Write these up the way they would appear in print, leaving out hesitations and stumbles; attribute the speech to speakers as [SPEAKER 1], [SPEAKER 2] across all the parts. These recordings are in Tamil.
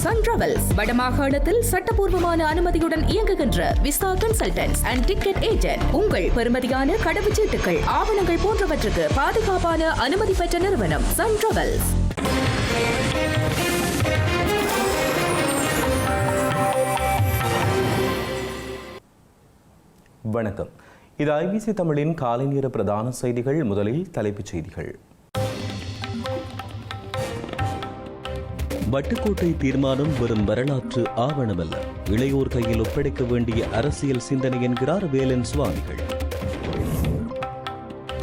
[SPEAKER 1] சன் டிராவல்ஸ் வடமாகாணத்தில் சட்டபூர்வமான அனுமதியுடன் இயங்குகின்ற visa consultants and ticket agent. உங்கள் பெறுமதியான கடவுச்சீட்டுகள், ஆவணங்கள் போன்றவற்றுக்கு பாதுகாப்பான அனுமதி பெற்ற நிறுவனம் சன் டிராவல்ஸ்.
[SPEAKER 2] வணக்கம். இது ஐபிசி தமிழின் காலை நேர பிரதான செய்திகள். முதலில் தலைப்புச் செய்திகள்.
[SPEAKER 3] வட்டுக்கோட்டை தீர்மானம் வெறும் வரலாற்று ஆவணமல்ல, இளையோர் கையில் ஒப்படைக்க வேண்டிய அரசியல் சிந்தனை என்கிறார் வேலன் சுவாமிகள்.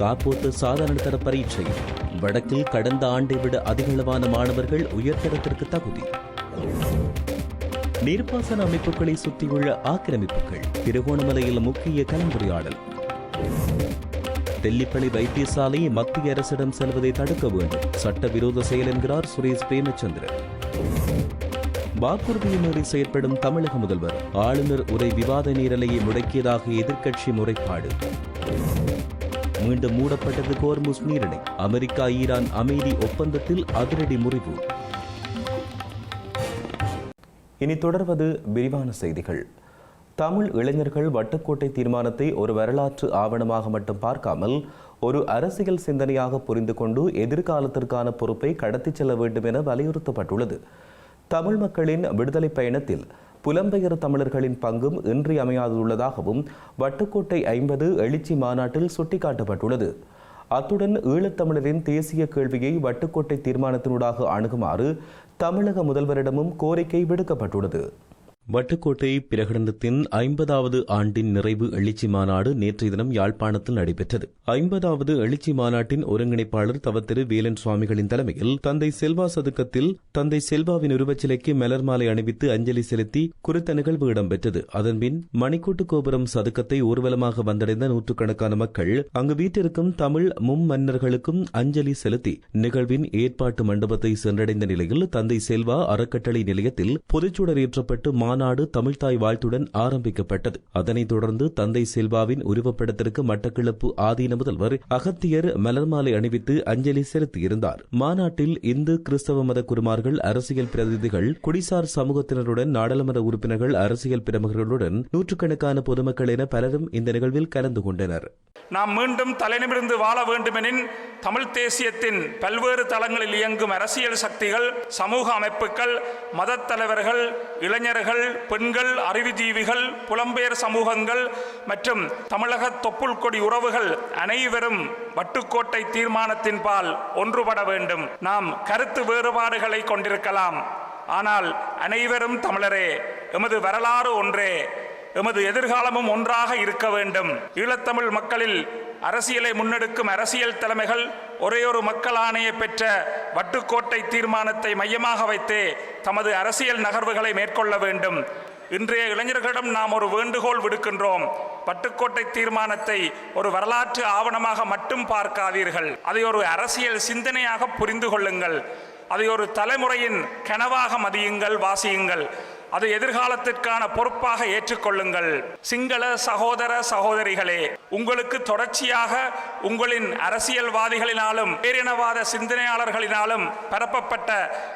[SPEAKER 3] காப்போத்து சாதாரண தர பரீட்சை வடக்கில் கடந்த ஆண்டை விட அதிகளவான மாணவர்கள் உயர்தரத்திற்கு தகுதி. நீர்ப்பாசன அமைப்புகளை சுற்றியுள்ள ஆக்கிரமிப்புகள், திருகோணமலையில் முக்கிய கலந்துரையாடல். தெல்லிப்பளை வைத்தியசாலை மத்திய அரசிடம் செல்வதை தடுக்க வேண்டும், சட்டவிரோத செயல் என்கிறார் சுரேஷ் பிரேமச்சந்திரன். வாக்குறுதியை மீறி செயற்படும் தமிழக முதல்வர், ஆளுநர் உரை விவாத நீரலையை முடக்கியதாக எதிர்க்கட்சி முறைப்பாடு. மீண்டும் மூடப்பட்டது ஹோர்முஸ் நீரிணை, அமெரிக்கா ஈரான் அமைதி ஒப்பந்தத்தில் அதிரடி முறிவு.
[SPEAKER 2] இனி தொடர்வது விரிவான செய்திகள். தமிழ் இளைஞர்கள் வட்டுக்கோட்டை தீர்மானத்தை ஒரு வரலாற்று ஆவணமாக மட்டும் பார்க்காமல் ஒரு அரசியல் சிந்தனையாக புரிந்து கொண்டு எதிர்காலத்திற்கான பொறுப்பை கடத்திச் செல்ல வேண்டும் என வலியுறுத்தப்பட்டுள்ளது. தமிழ் மக்களின் விடுதலை பயணத்தில் புலம்பெயர் தமிழர்களின் பங்கும் இன்றியமையாதுள்ளதாகவும் வட்டுக்கோட்டை 50 எழுச்சி மாநாட்டில் சுட்டிக்காட்டப்பட்டுள்ளது. அத்துடன் ஈழத்தமிழரின் தேசிய கேள்வியை வட்டுக்கோட்டை தீர்மானத்தினூடாக அணுகுமாறு தமிழக முதல்வரிடமும் கோரிக்கை விடுக்கப்பட்டுள்ளது.
[SPEAKER 3] வட்டுக்கோட்டை பிரகடனத்தின் 50வது ஆண்டின் நிறைவு எழுச்சி மாநாடு நேற்றைய தினம் யாழ்ப்பாணத்தில் நடைபெற்றது. 50வது எழுச்சி மாநாட்டின் ஒருங்கிணைப்பாளர் தவத்திரு வேலன் சுவாமிகளின் தலைமையில் தந்தை செல்வா சதுக்கத்தில் தந்தை செல்வாவின் உருவச்சிலைக்கு மலர் மாலை அணிவித்து அஞ்சலி செலுத்தி குறித்த நிகழ்வு இடம்பெற்றது. அதன்பின் மணிக்கூட்டு கோபுரம் சதுக்கத்தை ஊர்வலமாக வந்தடைந்த நூற்றுக்கணக்கான மக்கள் அங்கு வீட்டிற்கும் தமிழ் மும்மன்னர்களுக்கும் அஞ்சலி செலுத்தி நிகழ்வின் ஏற்பாட்டு மண்டபத்தை சென்றடைந்த நிலையில் தந்தை செல்வா அறக்கட்டளை நிலையத்தில் பொதுச்சுடர் ஏற்றப்பட்டு மாநாடு தமிழ்தாய் வாழ்த்துடன் ஆரம்பிக்கப்பட்டது. அதனைத் தொடர்ந்து தந்தை செல்வாவின் உருவப்படத்திற்கு மட்டக்களப்பு ஆதீன முதல்வர் அகத்தியர் மலர்மாலை அணிவித்து அஞ்சலி செலுத்தியிருந்தார். மாநாட்டில் இந்து கிறிஸ்தவ மத குருமார்கள், அரசியல் பிரதிநிதிகள், குடிசார் சமூகத்தினருடன் நாடாளுமன்ற உறுப்பினர்கள், அரசியல் பிரமுகர்களுடன் நூற்றுக்கணக்கான பொதுமக்கள் என பலரும் இந்த நிகழ்வில் கலந்து கொண்டனர்.
[SPEAKER 4] நாம் மீண்டும் தலைநிமிர்ந்து வாழ வேண்டுமெனின் தமிழ் தேசியத்தின் பல்வேறு தளங்களில் இயங்கும் அரசியல் சக்திகள், சமூக அமைப்புகள், மதத் தலைவர்கள், இளைஞர்கள், பெண்கள், அறிவுஜீவிகள், புலம்பெயர் சமூகங்கள் மற்றும் தமிழக தொப்புள் கொடி உறவுகள் அனைவரும் வட்டுக்கோட்டை தீர்மானத்தின் பால் ஒன்றுபட வேண்டும். நாம் கருத்து வேறுபாடுகளை கொண்டிருக்கலாம், ஆனால் அனைவரும் தமிழரே, எமது வரலாறு ஒன்றே, எமது எதிர்காலமும் ஒன்றாக இருக்க வேண்டும். ஈழத்தமிழ் மக்களில் அரசியலை முன்னெடுக்கும் அரசியல் தலைமைகள் ஒரேயொரு மக்கள் ஆணையை பெற்ற வட்டுக்கோட்டை தீர்மானத்தை மையமாக வைத்தே தமது அரசியல் நகர்வுகளை மேற்கொள்ள வேண்டும். இன்றைய இளைஞர்களிடம் நாம் ஒரு வேண்டுகோள் விடுக்கின்றோம். வட்டுக்கோட்டை தீர்மானத்தை ஒரு வரலாற்று ஆவணமாக மட்டும் பார்க்காதீர்கள், அதை ஒரு அரசியல் சிந்தனையாக புரிந்து கொள்ளுங்கள். அதை ஒரு தலைமுறையின் கனவாக மதியுங்கள், வாசியுங்கள். அதை எதிர்காலத்திற்கான பொறுப்பாக ஏற்றுக்கொள்ளுங்கள். சிங்கள சகோதர சகோதரிகளே, உங்களுக்கு தொடர்ச்சியாக உங்களின் அரசியல்வாதிகளினாலும் பேரினவாத சிந்தனையாளர்களினாலும் பரப்பப்பட்ட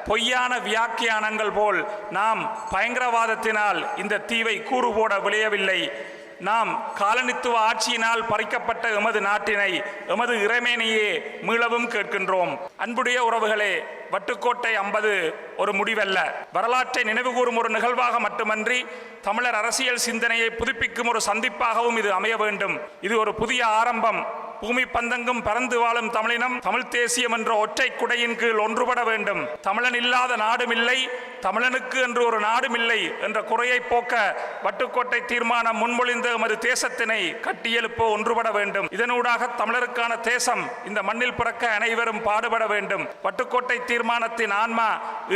[SPEAKER 4] பொய்யான வியாக்கியானங்கள் போல் நாம் பயங்கரவாதத்தினால் இந்த தீவை கூறு போட விளையவில்லை. நாம் காலனித்துவ ஆட்சியினால் பறிக்கப்பட்ட எமது நாட்டினை, எமது இறைமேனியே மீளவும் கேட்கின்றோம். அன்புடைய உறவுகளே, வட்டுக்கோட்டை 50 ஒரு முடிவல்ல, வரலாற்றை நினைவுகூறும் ஒரு நிகழ்வாக மட்டுமன்றி தமிழர் அரசியல் சிந்தனையை புதுப்பிக்கும் ஒரு சந்திப்பாகவும் இது அமைய வேண்டும். இது ஒரு புதிய ஆரம்பம். பூமி பந்தங்கும் பறந்து வாழும் தமிழினம் தமிழ் தேசியம் என்ற ஒற்றை குடையின் கீழ் ஒன்றுபட வேண்டும். தமிழன் இல்லாத நாடும் இல்லை, தமிழனுக்கு என்று ஒரு நாடும் இல்லை என்ற குறையை போக்க வட்டுக்கோட்டை தீர்மானம் முன்மொழிந்த எமது தேசத்தினை கட்டியெழுப்ப ஒன்றுபட வேண்டும். இதனூடாக தமிழருக்கான தேசம் இந்த மண்ணில் பிறக்க அனைவரும் பாடுபட வேண்டும். வட்டுக்கோட்டை தீர்மானத்தின் ஆன்மா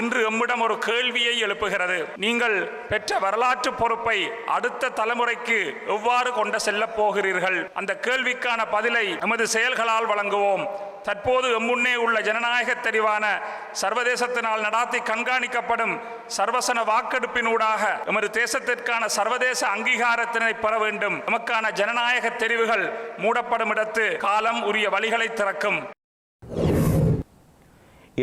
[SPEAKER 4] இன்று எம்மிடம் ஒரு கேள்வியை எழுப்புகிறது. நீங்கள் பெற்ற வரலாற்று பொறுப்பை அடுத்த தலைமுறைக்கு எவ்வாறு கொண்டு செல்லப் போகிறீர்கள்? அந்த கேள்விக்கான பதிலை எமது செயல்களால் வழங்குவோம். தற்போது எம்முன்னே உள்ள ஜனநாயக தெரிவான சர்வதேசத்தினால் நடாத்தி கண்காணிக்கப்படும் சர்வசன வாக்கெடுப்பினூடாக எமது தேசத்திற்கான சர்வதேச அங்கீகாரத்தினை பெற வேண்டும். நமக்கான ஜனநாயக தெரிவுகள் மூடப்படும் இடத்து காலம் உரிய வழிகளை திறக்கும்.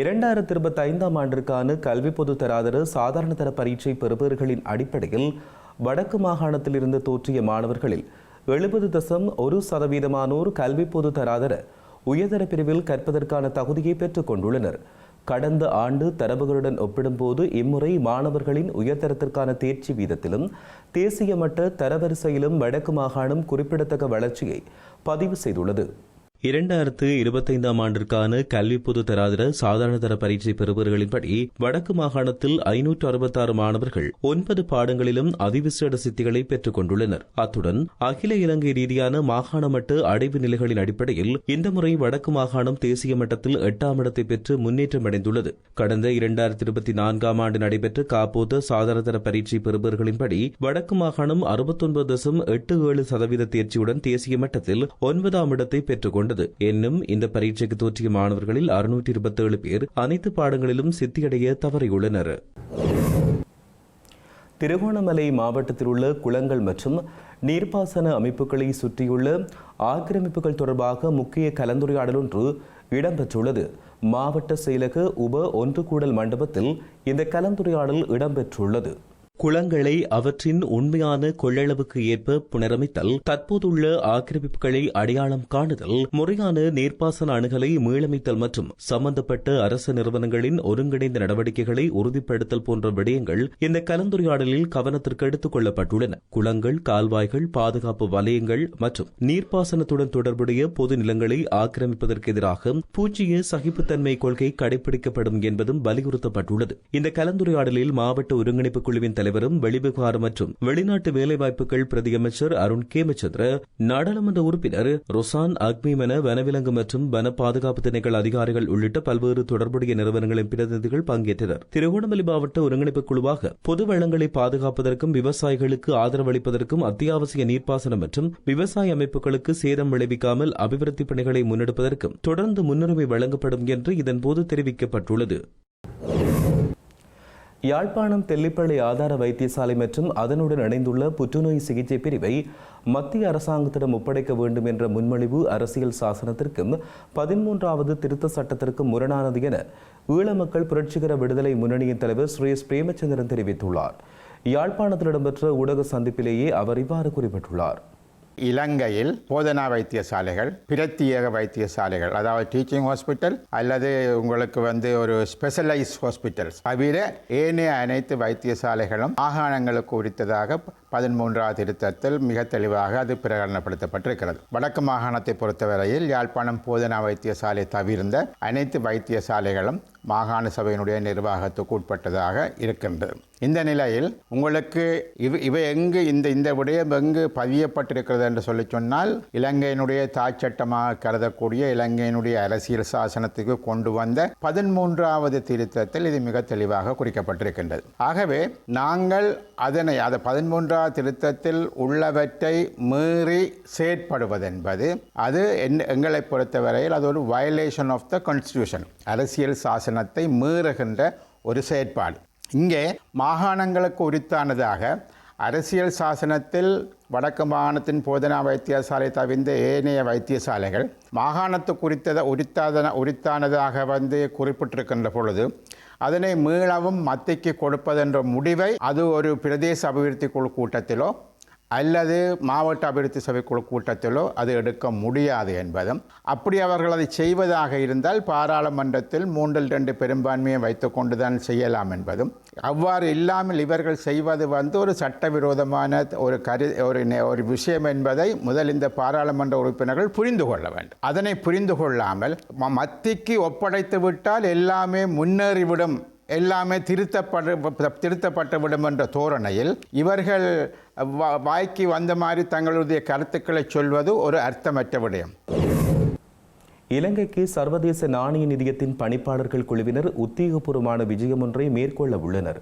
[SPEAKER 2] 2025 ஆண்டிற்கான கல்வி பொதுத்தராதர சாதாரண தர பரீட்சை பெறுபவர்களின் அடிப்படையில் வடக்கு மாகாணத்திலிருந்து தோற்றிய மாணவர்களில் 70.1% கல்வி பொதுத்தராதர உயர்தர பிரிவில் கற்பதற்கான தகுதியை பெற்றுக் கொண்டுள்ளனர். கடந்த ஆண்டு தரவுகளுடன் ஒப்பிடும்போது இம்முறை மாணவர்களின் உயர்தரத்திற்கான தேர்ச்சி வீதத்திலும் தேசிய மட்ட தரவரிசையிலும் வடக்கு மாகாணம் குறிப்பிடத்தக்க வளர்ச்சியை பதிவு செய்துள்ளது.
[SPEAKER 3] 2025 ஆண்டிற்கான கல்வி பொது தராதர சாதாரண தர பரீட்சை பெறுபவர்களின்படி வடக்கு மாகாணத்தில் 566 மாணவர்கள் 9 பாடங்களிலும் அதிவிசேட சித்திகளை பெற்றுக் கொண்டுள்ளனர். அத்துடன் அகில இலங்கை ரீதியான மாகாண மட்ட அடைவு நிலைகளின் அடிப்படையில் இந்த முறை வடக்கு மாகாணம் தேசிய மட்டத்தில் 8ஆம் இடத்தை பெற்று முன்னேற்றம் அடைந்துள்ளது. கடந்த 2024 ஆண்டு நடைபெற்ற காப்போத சாதாரண தர பரீட்சை பெறுபவர்களின்படி வடக்கு மாகாணம் 69.87% தேர்ச்சியுடன் தேசிய மட்டத்தில் 9ஆம் இடத்தை பெற்றுக் கொண்டது. என்னும் இந்த பரீட்சைக்கு தோற்றிய மாணவர்களில் 627 பேர் அனைத்து பாடங்களிலும் சித்தியடைய தவறியுள்ளனர்.
[SPEAKER 2] திருகோணமலை மாவட்டத்தில் உள்ள குளங்கள் மற்றும் நீர்ப்பாசன அமைப்புகளை சுற்றியுள்ள ஆக்கிரமிப்புகள் தொடர்பாக முக்கிய கலந்துரையாடல் ஒன்று இடம்பெற்றுள்ளது. மாவட்ட செயலக உப ஒன்று கூடல் மண்டபத்தில் இந்த கலந்துரையாடல் இடம்பெற்றுள்ளது.
[SPEAKER 3] குளங்களை அவற்றின் உண்மையான கொள்ளளவுக்கு ஏற்ப புனரமைத்தல், தற்போதுள்ள ஆக்கிரமிப்புகளை அடையாளம் காணுதல், முறையான நீர்ப்பாசன அணுகலை மீளமைத்தல் மற்றும் சம்பந்தப்பட்ட அரசு நிறுவனங்களின் ஒருங்கிணைந்த நடவடிக்கைகளை உறுதிப்படுத்தல் போன்ற விடயங்கள் இந்த கலந்துரையாடலில் கவனத்திற்கு எடுத்துக் கொள்ளப்பட்டுள்ளன. குளங்கள், கால்வாய்கள், பாதுகாப்பு வலயங்கள் மற்றும் நீர்ப்பாசனத்துடன் தொடர்புடைய பொது நிலங்களை ஆக்கிரமிப்பதற்கு எதிராக பூஜ்ஜிய சகிப்புத்தன்மை கொள்கை கடைபிடிக்கப்படும் என்பதும் வலியுறுத்தப்பட்டுள்ளது. இந்த கலந்துரையாடலில் மாவட்ட ஒருங்கிணைப்பு குழுவின் தலைவரும் வெளிவிவகாரம் மற்றும் வெளிநாட்டு வேலைவாய்ப்புகள் பிரதியமைச்சர் அருண் கேமச்சந்திர, நாடாளுமன்ற உறுப்பினர் ரொசான் அக்மிமென, வனவிலங்கு மற்றும் வன பாதுகாப்பு திணைக்கள் அதிகாரிகள் உள்ளிட்ட பல்வேறு தொடர்புடைய நிறுவனங்களின் பிரதிநிதிகள் பங்கேற்றனர். திருகோணமலை மாவட்ட ஒருங்கிணைப்பு குழுவாக பொது வளங்களை பாதுகாப்பதற்கும் விவசாயிகளுக்கு ஆதரவளிப்பதற்கும் அத்தியாவசிய நீர்ப்பாசனம் மற்றும் விவசாய அமைப்புகளுக்கு சேதம் விளைவிக்காமல் அபிவிருத்தி பணிகளை முன்னெடுப்பதற்கும் தொடர்ந்து முன்னுரிமை வழங்கப்படும் என்று இதன்போது தெரிவிக்கப்பட்டுள்ளது.
[SPEAKER 2] யாழ்ப்பாணம் தெல்லிப்பளை ஆதார வைத்தியசாலை மற்றும் அதனுடன் இணைந்துள்ள புற்றுநோய் சிகிச்சை பிரிவை மத்திய அரசாங்கத்திடம் ஒப்படைக்க வேண்டும் என்ற முன்மொழிவு அரசியல் சாசனத்திற்கும் 13வது திருத்த சட்டத்திற்கும் முரணானது என ஈழ மக்கள் புரட்சிகர விடுதலை முன்னணியின் தலைவர் சுரேஷ் பிரேமச்சந்திரன் தெரிவித்துள்ளார். யாழ்ப்பாணத்தில் இடம்பெற்ற ஊடக சந்திப்பிலேயே அவர் இவ்வாறு குறிப்பிட்டுள்ளார்.
[SPEAKER 5] இலங்கையில் போதனா வைத்தியசாலைகள், பிரத்யேக வைத்தியசாலைகள், அதாவது டீச்சிங் ஹாஸ்பிட்டல் அல்லது உங்களுக்கு ஒரு ஸ்பெஷலைஸ் ஹாஸ்பிட்டல்ஸ் தவிர ஏனைய அனைத்து வைத்தியசாலைகளும் மாகாணங்களுக்கு உரித்ததாக 13வது திருத்தத்தில் மிக தெளிவாக அது பிரகடனப்படுத்தப்பட்டிருக்கிறது. வடக்கு மாகாணத்தை பொறுத்தவரையில் யாழ்ப்பாணம் போதனா வைத்தியசாலை தவிர்ந்த அனைத்து வைத்தியசாலைகளும் மாகாண சபையினுடைய நிர்வாகத்துக்கு உட்பட்டதாக இருக்கின்றது. இந்த நிலையில் உங்களுக்கு இவை எங்கு இந்த விடயம் எங்கு பதியப்பட்டிருக்கிறது என்று சொல்லி சொன்னால், இலங்கையினுடைய தாய்ச்சட்டமாக கருதக்கூடிய இலங்கையினுடைய அரசியல் சாசனத்துக்கு கொண்டு வந்த 13வது திருத்தத்தில் இது மிக தெளிவாக குறிக்கப்பட்டிருக்கின்றது. ஆகவே நாங்கள் அதனை 13வது திருத்தத்தில் உள்ளவற்றை மீறி செயற்படுவதென்பது அது எங்களை பொறுத்தவரையில் அது ஒரு வயலேஷன் ஆஃப் த கான்ஸ்டிடியூஷன், அரசியல் சாசனத்தை மீறுகின்ற ஒரு செயற்பாடு. இங்கே மாகாணங்களுக்கு உரித்தானதாக அரசியல் சாசனத்தில் வடக்கு மாகாணத்தின் போதனா வைத்தியசாலை தவிர்ந்த ஏனைய வைத்தியசாலைகள் மாகாணத்துக்கு உரித்தானதாக குறிப்பிட்டிருக்கின்ற பொழுது அதனை மீளவும் மத்திக்கு கொடுப்பதென்ற முடிவை அது ஒரு பிரதேச அபிவிருத்தி குழு கூட்டத்திலோ அல்லது மாவட்ட அபிவிருத்தி சபை குழு கூட்டத்திலோ அது எடுக்க முடியாது என்பதும், அப்படி அவர்கள் அதை செய்வதாக இருந்தால் பாராளுமன்றத்தில் 3/2 பெரும்பான்மையை வைத்துக் கொண்டுதான் செய்யலாம் என்பதும், அவ்வாறு இல்லாமல் இவர்கள் செய்வது ஒரு சட்டவிரோதமான ஒரு விஷயம் என்பதை முதல் இந்த பாராளுமன்ற உறுப்பினர்கள் புரிந்து கொள்ள வேண்டும். அதனை புரிந்து கொள்ளாமல் மத்திக்கு ஒப்படைத்து விட்டால் எல்லாமே முன்னேறிவிடும், எல்லாமே திருத்தப்பட்டுவிடும் என்ற தோரணையில் இவர்கள் வாய்க்கு வந்த மாதிரி தங்களுடைய கருத்துக்களை சொல்வது ஒரு அர்த்தமற்ற விடயம்.
[SPEAKER 2] இலங்கைக்கு சர்வதேச நாணய நிதியத்தின் பணிப்பாளர்கள் குழுவினர் உத்தியோகபூர்வமான விஜயம் ஒன்றை மேற்கொள்ள உள்ளனர்.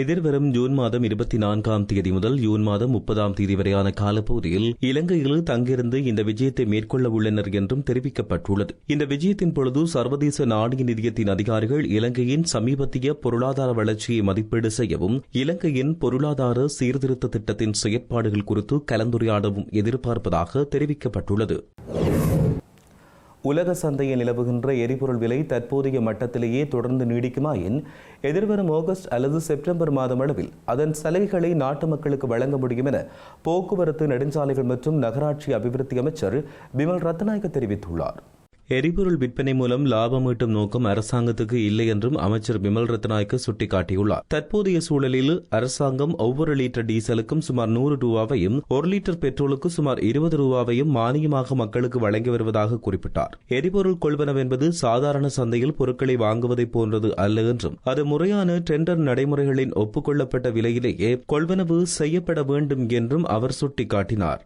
[SPEAKER 3] எதிர்வரும் ஜூன் மாதம் 24ஆம் தேதி முதல் ஜூன் மாதம் 30ஆம் தேதி வரையான காலப்பகுதியில் இலங்கையில் தங்கியிருந்து இந்த விஜயத்தை மேற்கொள்ள உள்ளனர் என்றும் தெரிவிக்கப்பட்டுள்ளது. இந்த விஜயத்தின் பொழுது சர்வதேச நாணய நிதியத்தின் அதிகாரிகள் இலங்கையின் சமீபத்திய பொருளாதார வளர்ச்சியை மதிப்பீடு செய்யவும், இலங்கையின் பொருளாதார சீர்திருத்த திட்டத்தின் செயற்பாடுகள் குறித்து கலந்துரையாடவும் எதிர்பார்ப்பதாக தெரிவிக்கப்பட்டுள்ளது.
[SPEAKER 2] உலக சந்தையில் நிலவுகின்ற எரிபொருள் விலை தற்போதைய மட்டத்திலேயே தொடர்ந்து நீடிக்குமாயின் எதிர்வரும் ஆகஸ்ட் அல்லது செப்டம்பர் மாதம் அளவில் அதன் சலுகைகளை நாட்டு மக்களுக்கு வழங்க முடியும் என போக்குவரத்து, நெடுஞ்சாலைகள் மற்றும் நகராட்சி அபிவிருத்தி அமைச்சர் பிமல் ரத்நாயக்க தெரிவித்துள்ளார்.
[SPEAKER 3] எரிபொருள் விற்பனை மூலம் லாபம் ஈட்டும் நோக்கம் அரசாங்கத்துக்கு இல்லை என்றும் அமைச்சர் பிமல் ரத்நாயக்க சுட்டிக்காட்டியுள்ளார். தற்போதைய சூழலில் அரசாங்கம் ஒவ்வொரு லிட்டர் டீசலுக்கும் சுமார் 100 ரூபாவையும் 1 லிட்டர் பெட்ரோலுக்கு சுமார் 20 ரூபாவையும் மானியமாக மக்களுக்கு வழங்கி வருவதாக குறிப்பிட்டார். எரிபொருள் கொள்வனவு என்பது சாதாரண சந்தையில் பொருட்களை வாங்குவதை போன்றது அல்ல என்றும் அது முறையான டெண்டர் நடைமுறைகளின் ஒப்புக்கொள்ளப்பட்ட விலையிலேயே கொள்வனவு செய்யப்பட வேண்டும் என்றும் அவர் சுட்டிக்காட்டினார்.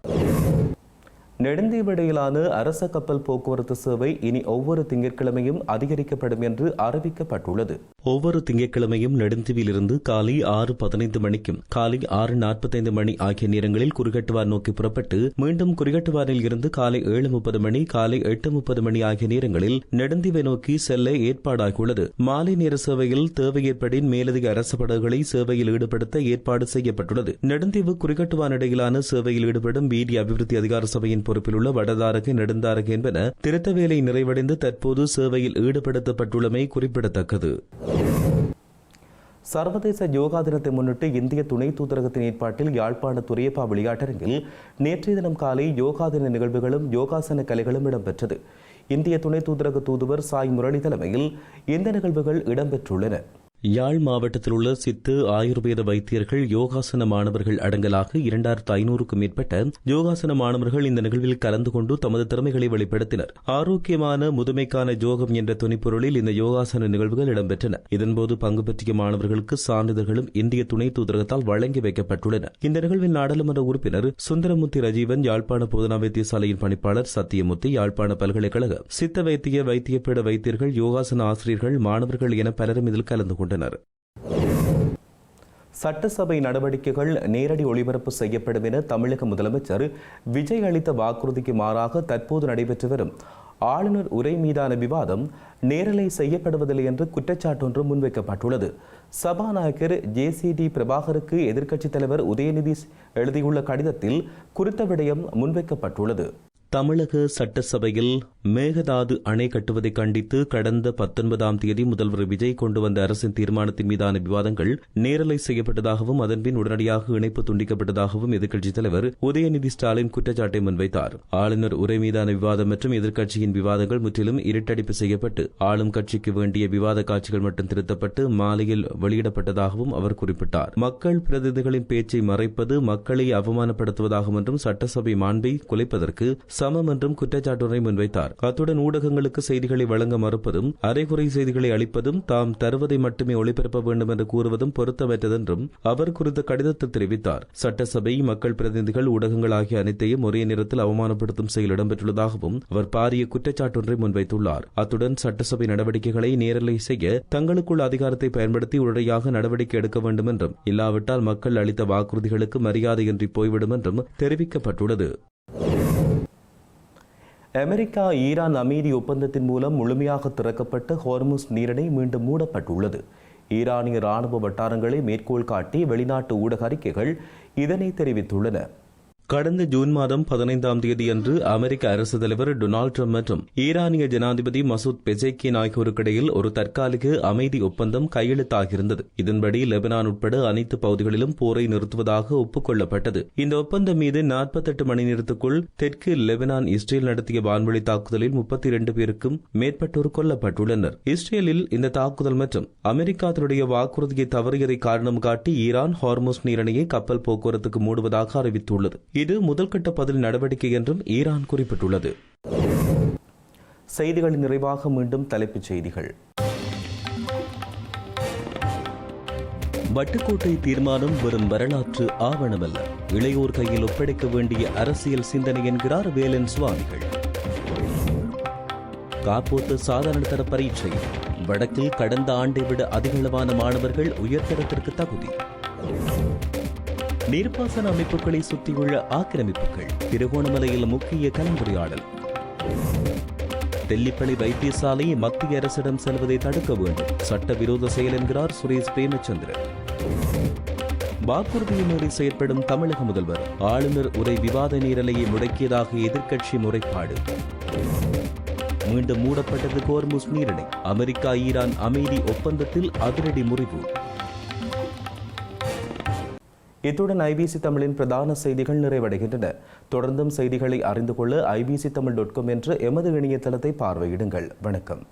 [SPEAKER 2] நெடுந்தீவு இடையிலான அரச கப்பல் போக்குவரத்து சேவை இனி ஒவ்வொரு திங்கட்கிழமையும் அதிகரிக்கப்படும் என்று அறிவிக்கப்பட்டுள்ளது.
[SPEAKER 3] ஒவ்வொரு திங்கட்கிழமையும் நெடுந்தீவிலிருந்து காலை 6:15 மணிக்கும் காலை 6:45 மணி ஆகிய நேரங்களில் குறிகட்டுவார் நோக்கி புறப்பட்டு மீண்டும் குறிகட்டுவாரில் இருந்து காலை 7:30 மணி, காலை 8:30 மணி ஆகிய நேரங்களில் நெடுந்தீவை நோக்கி செல்ல ஏற்பாடாகியுள்ளது. மாலை நேர சேவையில் தேவை ஏற்படின் மேலதிக அரசு படகுகளை சேவையில் ஈடுபடுத்த ஏற்பாடு செய்யப்பட்டுள்ளது. நெடுந்தீவு குறிகட்டுவான் இடையிலான சேவையில் ஈடுபடும் வீதி அபிவிருத்தி அதிகார சபையின் பொறுப்பில் உள்ள வடதாரக, நெடுந்தாரக என்பன திருத்த வேலை நிறைவடைந்து தற்போது சேவையில் ஈடுபடுத்தப்பட்டுள்ளமை குறிப்பிடத்தக்கது.
[SPEAKER 2] சர்வதேச யோகா தினத்தை முன்னிட்டு இந்திய துணை தூதரகத்தின் ஏற்பாட்டில் யாழ்ப்பாண துரியப்பா விளையாட்டரங்கில் நேற்றைய தினம் காலை யோகா தின நிகழ்வுகளும் யோகாசன கலைகளும் இடம்பெற்றது. இந்திய துணை தூதரக தூதுவர் சாய் முரளி தலைமையில் இந்த நிகழ்வுகள் இடம்பெற்றுள்ளன.
[SPEAKER 3] யாழ் மாவட்டத்தில் உள்ள சித்து ஆயுர்வேத வைத்தியர்கள், யோகாசன மாணவர்கள் அடங்கலாக 2500க்கும் மேற்பட்ட யோகாசன மாணவர்கள் இந்த நிகழ்வில் கலந்து கொண்டு தமது திறமைகளை வெளிப்படுத்தினர். ஆரோக்கியமான முதுமைக்கான யோகம் என்ற துணைப்பொருளில் இந்த யோகாசன நிகழ்வுகள் இடம்பெற்றன. இதன்போது பங்கு பெற்றிய மாணவர்களுக்கு சான்றிதழ்களும் இந்திய துணை தூதரகத்தால் வழங்கி வைக்கப்பட்டுள்ளன. இந்த நிகழ்வில் நாடாளுமன்ற உறுப்பினர் சுந்தரமூர்த்தி ரஜீவன், யாழ்ப்பாண போதனா வைத்தியசாலையின் பணிப்பாளர் சத்தியமூர்த்தி, யாழ்ப்பாண பல்கலைக்கழக சித்த வைத்திய வைத்தியப்பீட வைத்தியர்கள், யோகாசன ஆசிரியர்கள், மாணவர்கள் என பலரும் இதில் கலந்து கொண்டனர்.
[SPEAKER 2] சட்டசபை நடவடிக்கைகள் நேரடி ஒளிபரப்பு செய்யப்படும் என தமிழக முதலமைச்சர் விஜய் அளித்த வாக்குறுதிக்கு மாறாக தற்போது நடைபெற்று வரும் ஆளுநர் உரை மீதான விவாதம் நேரலை செய்யப்படுவதில்லை என்று குற்றச்சாட்டொன்று முன்வைக்கப்பட்டுள்ளது. சபாநாயகர் JCD பிரபாகருக்கு எதிர்க்கட்சித் தலைவர் உதயநிதி எழுதியுள்ள கடிதத்தில் குறித்த விடயம் முன்வைக்கப்பட்டுள்ளது.
[SPEAKER 3] தமிழக சட்டசபையில் மேகதாது அணை கட்டுவதை கண்டித்து கடந்த 19ஆம் தேதி முதல்வர் விஜய் கொண்டு வந்த அரசின் தீர்மானத்தின் மீதான விவாதங்கள் நேரலை செய்யப்பட்டதாகவும் அதன்பின் உடனடியாக இணைப்பு துண்டிக்கப்பட்டதாகவும் எதிர்க்கட்சித் தலைவர் உதயநிதி ஸ்டாலின் குற்றச்சாட்டை முன்வைத்தார். ஆளுநர் உரை மீதான விவாதம் மற்றும் எதிர்க்கட்சியின் விவாதங்கள் முற்றிலும் இருட்டடிப்பு செய்யப்பட்டு ஆளும் கட்சிக்கு வேண்டிய விவாத காட்சிகள் மட்டும் திருத்தப்பட்டு மாலையில் வெளியிடப்பட்டதாகவும் அவர் குறிப்பிட்டார். மக்கள் பிரதிநிதிகளின் பேச்சை மறைப்பது மக்களை அவமானப்படுத்துவதாகும் என்றும் சட்டசபை மாண்பை குலைப்பதற்கு சமம் என்றும் குற்றச்சாட்டுரை முன்வைத்தார். அத்துடன் ஊடகங்களுக்கு செய்திகளை வழங்க மறுப்பதும், அரைகுறை செய்திகளை அளிப்பதும், தாம் தருவதை மட்டுமே ஒளிபரப்ப வேண்டும் என்று கூறுவதும் பொருத்தமற்றதென்றும் அவர் குறித்த கடிதத்தில் தெரிவித்தார். சட்டசபை, மக்கள் பிரதிநிதிகள், ஊடகங்கள் ஆகிய அனைத்தையும் ஒரே நேரத்தில் அவமானப்படுத்தும் செயல் இடம்பெற்றுள்ளதாகவும் அவர் பாரிய குற்றச்சாட்டொன்றை முன்வைத்துள்ளார். அத்துடன் சட்டசபை நடவடிக்கைகளை நேரலை செய்ய தங்களுக்குள் அதிகாரத்தை பயன்படுத்தி உடனடியாக நடவடிக்கை எடுக்க வேண்டும் என்றும், இல்லாவிட்டால் மக்கள் அளித்த வாக்குறுதிகளுக்கு மரியாதையின்றி போய்விடும் என்றும் தெரிவிக்கப்பட்டுள்ளது.
[SPEAKER 2] அமெரிக்கா ஈரான் அமைதி ஒப்பந்தத்தின் மூலம் முழுமையாக திறக்கப்பட்ட ஹோர்முஸ் நீரிணை மீண்டும் மூடப்பட்டுள்ளது. ஈரானிய ராணுவ வட்டாரங்களை மேற்கோள் காட்டி வெளிநாட்டு ஊடக அறிக்கைகள் இதனை தெரிவித்துள்ளன.
[SPEAKER 3] கடந்த ஜூன் மாதம் 15ஆம் தேதி அன்று அமெரிக்க அரசு தலைவர் டொனால்டு ட்ரம்ப் மற்றும் ஈரானிய ஜனாதிபதி மசூத் பெசேக்கின் ஆகியோருக்கிடையில் ஒரு தற்காலிக அமைதி ஒப்பந்தம் கையெழுத்தாகியிருந்தது. இதன்படி லெபனான் உட்பட அனைத்து பகுதிகளிலும் போரை நிறுத்துவதாக ஒப்புக்கொள்ளப்பட்டது. இந்த ஒப்பந்தம் மீது 48 மணி நேரத்துக்குள் தெற்கு லெபனான் இஸ்ரேல் நடத்திய வான்வழி தாக்குதலில் 32 பேருக்கும் மேற்பட்டோர் கொல்லப்பட்டுள்ளனர். இஸ்ரேலில் இந்த தாக்குதல் மற்றும் அமெரிக்கா தன்னுடைய வாக்குறுதியை தவறியதை காரணம் காட்டி ஈரான் ஹார்முஸ் நீரிணையை கப்பல் போக்குவரத்துக்கு மூடுவதாக அறிவித்துள்ளது. இது முதல்கட்ட பதில் நடவடிக்கை என்றும் ஈரான் குறிப்பிட்டுள்ளது.
[SPEAKER 2] செய்திகளின் நிறைவாக மீண்டும் தலைப்புச் செய்திகள்.
[SPEAKER 3] வட்டுக்கோட்டை தீர்மானம் வெறும் வரலாற்று ஆவணமல்ல, இளையோர் கையில் ஒப்படைக்க வேண்டிய அரசியல் சிந்தனை என்கிறார் வேலன் சுவாமிகள். காப்போத்து சாதாரண தர பரீட்சை வடக்கில் கடந்த ஆண்டை விட அதிகளவான மாணவர்கள் உயர்தரத்திற்கு தகுதி. நீர்ப்பாசன அமைப்புகளை சுற்றியுள்ள ஆக்கிரமிப்புகள், திருகோணமலையில் முக்கிய கலந்துரையாடல். தெல்லிப்பளை வைத்தியசாலை மத்திய அரசிடம் செல்வதை தடுக்க வேண்டும், சட்டவிரோத செயல் என்கிறார் சுரேஷ் பிரேமச்சந்திரன். வாக்குறுதியை மீறி செயற்படும் தமிழக முதல்வர், ஆளுநர் உரை விவாத நீரலையை முடக்கியதாக எதிர்க்கட்சி முறைப்பாடு. மீண்டும் மூடப்பட்டது ஹோர்முஸ் நீரிணை. அமெரிக்கா ஈரான் அமைதி ஒப்பந்தத்தில் அதிரடி முறிவு.
[SPEAKER 2] இத்துடன் ஐபிசி தமிழின் பிரதான செய்திகள் நிறைவடைகின்றன. தொடர்ந்தும் செய்திகளை அறிந்து கொள்ள ibctamil.com என்ற எமது இணையதளத்தை பார்வையிடுங்கள். வணக்கம்.